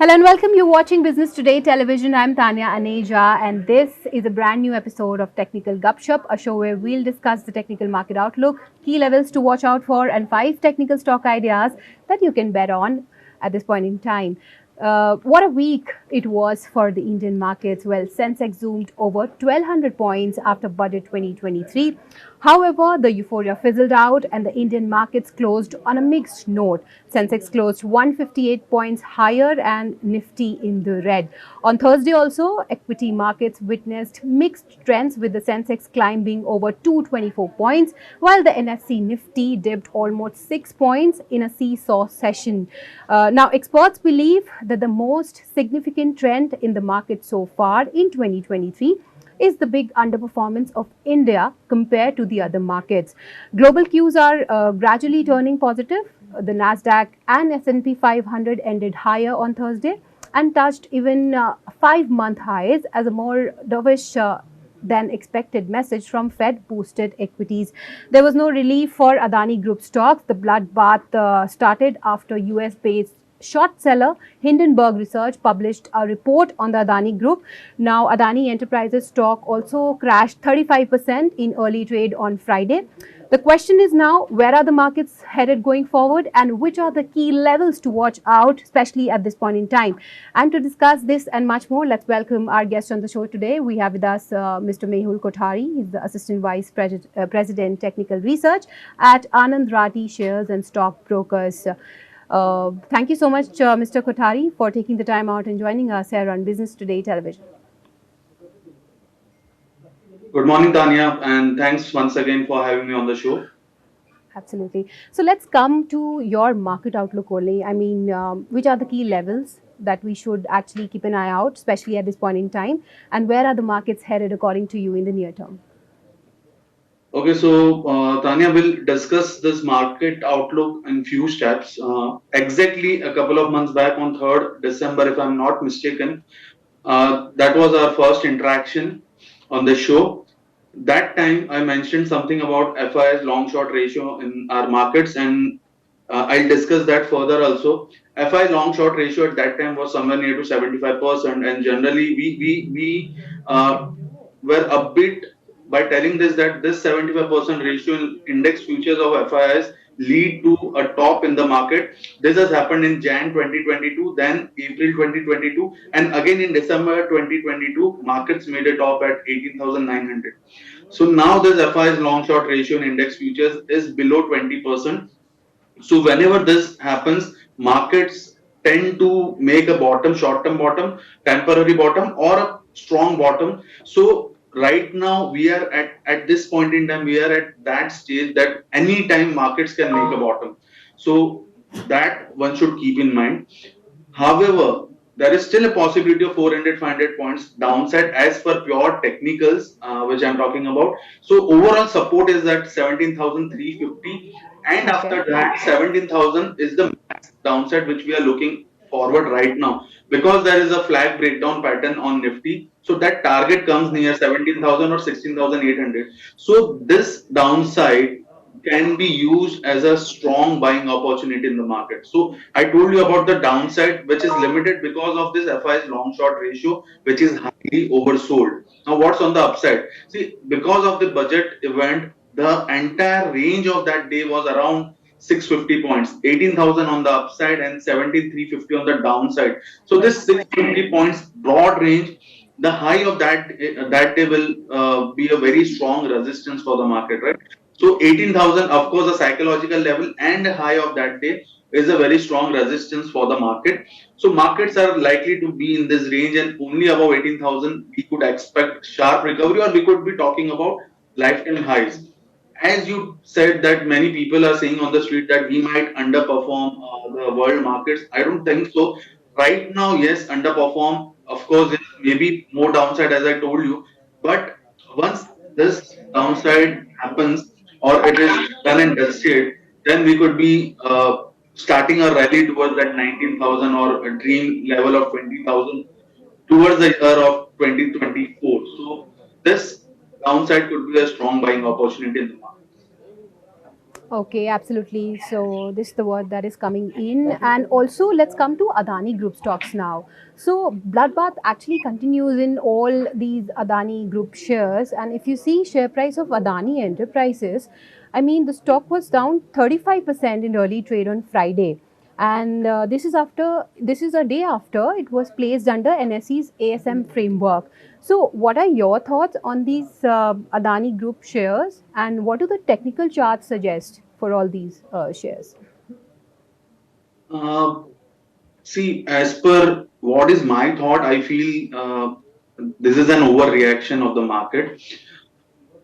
Hello and welcome. You're watching Business Today Television. I'm Tanya Aneja, and this is a brand new episode of Technical Gupshup, a show where we'll discuss the technical market outlook, key levels to watch out for, and 5 technical stock ideas that you can bet on at this point in time. What a week it was for the Indian markets. Well, Sensex zoomed over 1200 points after Budget 2023. However, the euphoria fizzled out and the Indian markets closed on a mixed note. Sensex closed 158 points higher and Nifty in the red. On Thursday also, equity markets witnessed mixed trends with the Sensex climbing over 224 points, while the NSE Nifty dipped almost 6 points in a seesaw session. Now, experts believe that the most significant trend in the market so far in 2023 is the big underperformance of India compared to the other markets. Global cues are gradually turning positive. The Nasdaq and S&P 500 ended higher on Thursday and touched even 5-month highs as a more dovish than expected message from Fed boosted equities. There was no relief for Adani Group stocks. The bloodbath started after US based short seller Hindenburgh Research published a report on the Adani Group. Now, Adani Enterprises stock also crashed 35% in early trade on Friday. The question is now, where are the markets headed going forward and which are the key levels to watch out, especially at this point in time? And to discuss this and much more, let's welcome our guest on the show today. We have with us Mr. Mehul Kothari. He's the Assistant Vice President Technical Research at Anand Rathi Shares and Stock Brokers. Thank you so much, Mr. Kothari, for taking the time out and joining us here on Business Today Television. Good morning, Tanya, and thanks once again for having me on the show. Absolutely. So let's come to your market outlook only. I mean, which are the key levels that we should actually keep an eye out, especially at this point in time, and where are the markets headed according to you in the near term? Okay, so Tanya will discuss this market outlook in few steps. Exactly a couple of months back on 3rd December, if I'm not mistaken, that was our first interaction on the show. That time I mentioned something about FI's long short ratio in our markets, and I'll discuss that further also. FI long short ratio at that time was somewhere near to 75%, and generally we were upbeat by telling this that this 75% ratio in index futures of FIs lead to a top in the market. This has happened in Jan 2022, then April 2022, and again in December 2022, markets made a top at 18,900. So now this FI's long short ratio in index futures is below 20%. So whenever this happens, markets tend to make a bottom, short-term bottom, temporary bottom, or a strong bottom. So right now we are at this point in time, we are at that stage that any time markets can make a bottom. So that one should keep in mind. However, there is still a possibility of 400, 500 points downside as per pure technicals, which I'm talking about. So overall support is at 17,350, and after that 17,000 is the max downside which we are looking forward right now, because there is a flag breakdown pattern on Nifty. So that target comes near 17,000 or 16,800. So this downside can be used as a strong buying opportunity in the market. So I told you about the downside, which is limited because of this FI's long short ratio, which is highly oversold. Now, what's on the upside? See, because of the budget event, the entire range of that day was around 650 points, 18,000 on the upside and 17,350 on the downside. So this 650 points broad range, the high of that day will be a very strong resistance for the market, right? So 18,000, of course, a psychological level and a high of that day is a very strong resistance for the market. So markets are likely to be in this range, and only above 18,000 we could expect sharp recovery, or we could be talking about lifetime highs. As you said that many people are saying on the street that we might underperform the world markets. I don't think so. Right now, yes, underperform. Of course, there may be more downside as I told you, but once this downside happens or it is done and dusted, then we could be starting a rally towards that 19,000 or a dream level of 20,000 towards the year of 2024. So this downside could be a strong buying opportunity in the market. Okay, absolutely. So this is the word that is coming in. And also let's come to Adani Group stocks now. So bloodbath actually continues in all these Adani Group shares. And if you see share price of Adani Enterprises, I mean the stock was down 35% in early trade on Friday. And this is a day after it was placed under NSE's ASM framework. So, what are your thoughts on these Adani Group shares, and what do the technical charts suggest for all these shares? Uh, See, as per what is my thought, I feel this is an overreaction of the market.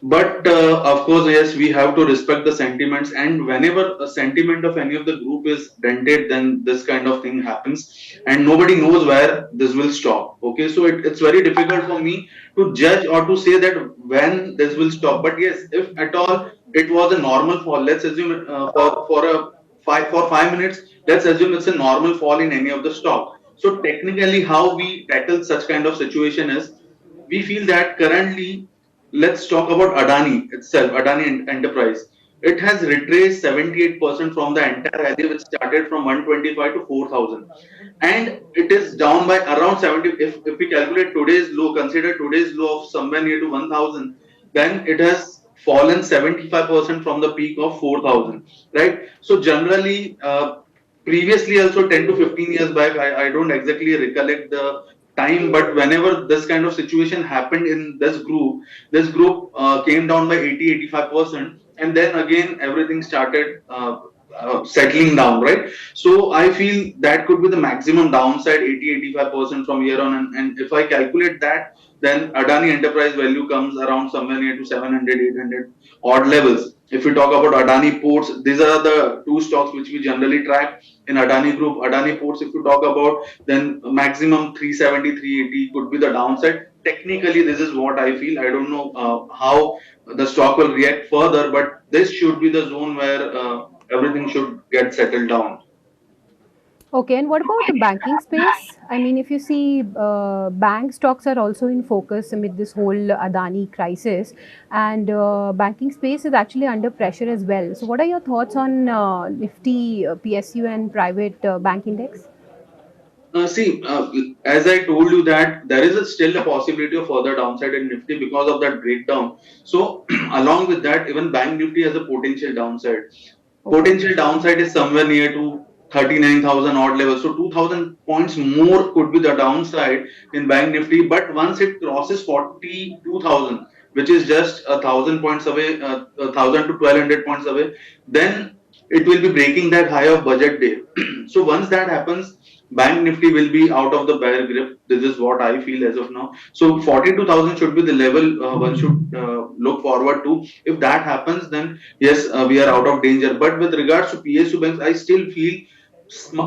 But of course, yes, we have to respect the sentiments. And whenever a sentiment of any of the group is dented, then this kind of thing happens, and nobody knows where this will stop. Okay, so it's very difficult for me to judge or to say that when this will stop. But yes, if at all it was a normal fall, let's assume for 5 minutes, let's assume it's a normal fall in any of the stock. So technically, how we tackle such kind of situation is we feel that currently, let's talk about Adani itself, Adani Enterprise. It has retraced 78% from the entire rally, which started from 125 to 4,000. And it is down by around 70. If we calculate today's low, consider today's low of somewhere near to 1,000, then it has fallen 75% from the peak of 4,000, right? So generally, previously also 10 to 15 years back, I don't exactly recollect the time, but whenever this kind of situation happened in this group came down by 80-85%, and then again everything started settling down, right? So I feel that could be the maximum downside, 80-85% from here on. And if I calculate that, then Adani enterprise value comes around somewhere near to 700, 800 odd levels. If we talk about Adani ports, these are the two stocks which we generally track in Adani group. Adani ports, if you talk about, then maximum 370, 380 could be the downside. Technically, this is what I feel. I don't know how the stock will react further, but this should be the zone where everything should get settled down. Okay, and what about the banking space? I mean, if you see, bank stocks are also in focus amid this whole Adani crisis, and banking space is actually under pressure as well. So, what are your thoughts on Nifty, PSU, and private bank index? See, as I told you that there is still a possibility of further downside in Nifty because of that breakdown. So, along with that, even Bank Nifty has a potential downside. Okay. Potential downside is somewhere near to 39,000 odd level. So 2,000 points more could be the downside in Bank Nifty. But once it crosses 42,000, which is just 1,000 points away, 1,000 to 1,200 points away, then it will be breaking that high of budget day. So once that happens, Bank Nifty will be out of the bear grip. This is what I feel as of now. So 42,000 should be the level one should look forward to. If that happens, then yes, we are out of danger. But with regards to PSU banks, I still feel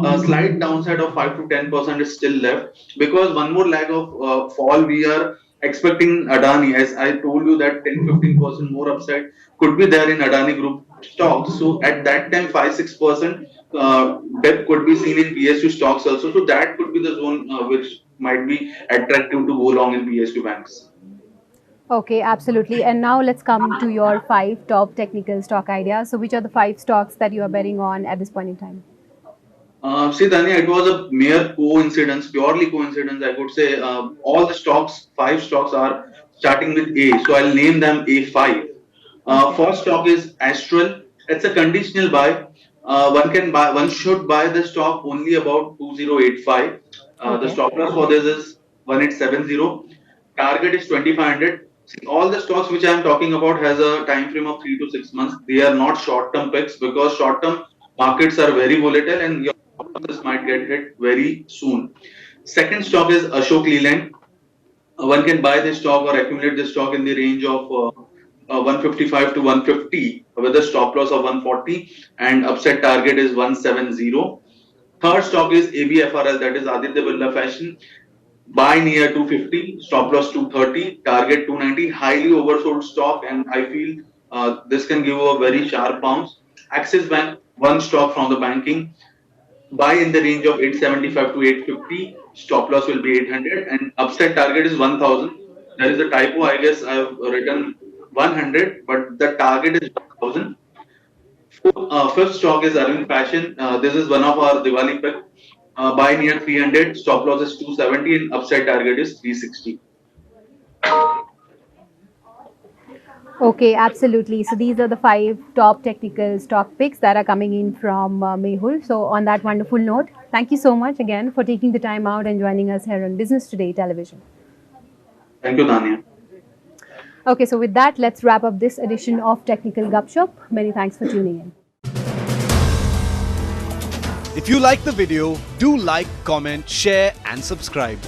a slight downside of 5 to 10% is still left, because one more lag of fall we are expecting Adani. As I told you that 10-15% more upside could be there in Adani Group stocks. So at that time, 5-6% dip could be seen in PSU stocks also. So that could be the zone which might be attractive to go long in PSU banks. Okay, absolutely. And now let's come to your five top technical stock ideas. So, which are the five stocks that you are betting on at this point in time? See, Tanya, it was a mere coincidence, purely coincidence. I could say all the stocks, five stocks are starting with A. So I'll name them A5. Okay. First stock is Astral. It's a conditional buy. One should buy the stock only about 2085. The Okay. stop loss for this is 1870. Target is 2500. See, all the stocks which I am talking about has a time frame of 3 to 6 months. They are not short term picks, because short term markets are very volatile and this might get hit very soon. Second stock is Ashok Leland. One can buy this stock or accumulate this stock in the range of 155 to 150 with a stop loss of 140, and upside target is 170. Third stock is ABFRL, that is Aditya Birla Fashion. Buy near 250, stop loss 230, target 290. Highly oversold stock, and I feel this can give a very sharp bounce. Axis Bank, one stock from the banking. Buy in the range of 875 to 850. Stop loss will be 800, and upside target is 1000. There is a typo, I guess I've written 100, but the target is 1000. Fifth stock is Arvind Fashion. This is one of our Diwali pick. Buy near 300, stop loss is 270, and upside target is 360. Okay, absolutely. So these are the five top technical stock picks that are coming in from Mehul. So on that wonderful note, thank you so much again for taking the time out and joining us here on Business Today Television. Thank you, Tanya. Okay, so with that, let's wrap up this edition of Technical Gupshup. Many thanks for tuning in. If you like the video, do like, comment, share and subscribe.